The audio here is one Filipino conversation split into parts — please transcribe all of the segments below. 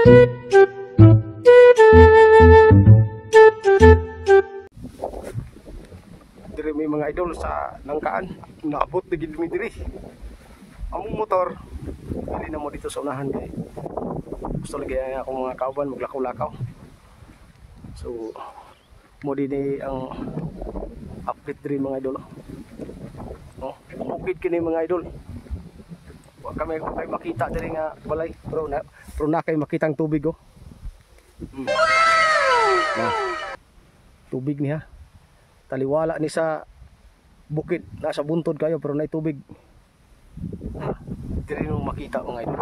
Diri may mga idol sa nangkaan, naabot na gid mi diri. Among motor, dili na mo dito sa unahan kay gusto lagi akong mga kauban maglakaw-lakaw. So mo din ang update diri mga idol. Oh, bukid kini mga idol. Wa kami makita diri nga balay, pero na kay makitang tubig oh. Nah, tubig niya. Taliwala ni sa bukid, nasa buntod kayo pero nay tubig. Diri mo makita mga idol.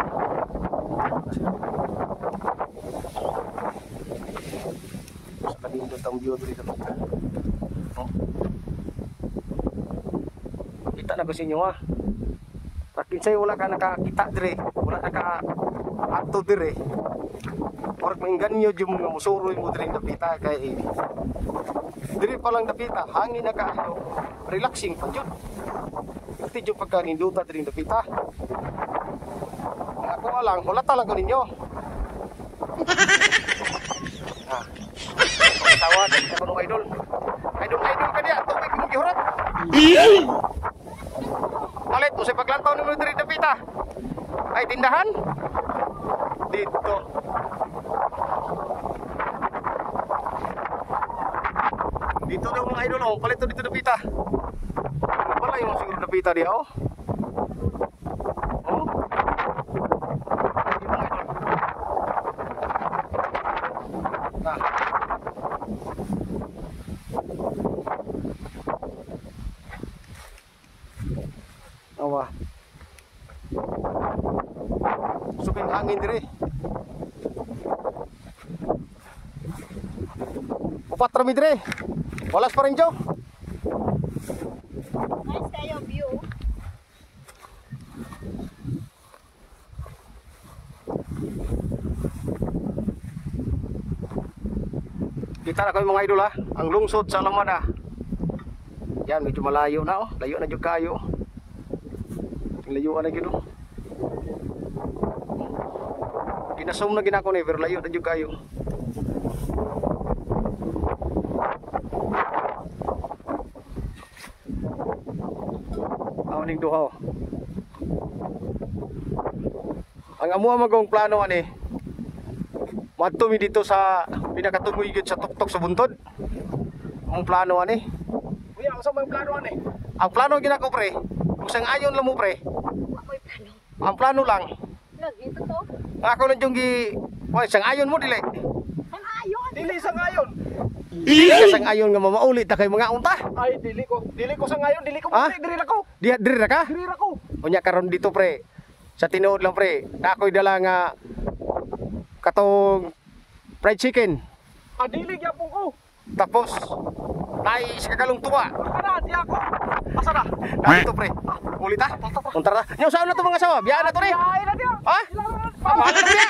Sa kanindot ang view dito. Oh. Kita na ko sa inyo ha. Takin sa'yo wala ka nakakita dire. Wala naka-ato dire. Pork mengganyo jum nga musuroy mo dire dapita kay dire pa lang dapita hangin na kaayo relaxing pa jud. Pati jud pagka ninduta dire dapita. Ako lang wala talaga ninyo. Ah. Tawad sa mga idol. Idol ka diya tubig mo gihurat. Palit mo sa paglantaw ni mo dire dapita. Ay tindahan dito. Dito daw mga idol oh, palit dito dapita. Wala yung siguro dapita dia oh. Oh. Nah. Awa. Subing hangin dire. Upat rami dire. Walas pa rin, Jo. Nice kayo view. Kita na kami mga idol ha. Ang lungsod sa Alamada. Yan, medyo malayo na oh. Layo na dyan kayo. Layo na dyan oh. Ginasum na ginako na pero layo na dyan kayo. Awaning duha. Ang amuha magong plano ani. Madto mi dito sa pinakatungoy gyud sa tuktok sa buntod. Ang plano ani. Kuya, unsa may plano ani? Ang plano ginako pre. Kung sang ayon lang mo pre. Ako'y plano. Ang plano lang. Dito to. Ako lang yung Why, sang ayon mo dili. Sang ayon. Dili sang ayon. Dili sang ayon nga mamaulit ta kay mga unta. Ay dili ko sang ayon, dili ko Ah? diri ra ko. Diri ra ka? Diri ra ko. Unya karon dito pre. Sa tinuod lang pre. Nakoy dala nga katong fried chicken. Ah dili gyapon ko. Tapos nais kagalong tuwa. Ana di ako. Asa na? Dito pre. Ulit ha? Untar na. Nyaw saan na to mga sawa? Biyaan na to re. Ay na dia. Ha? Mahal na biya.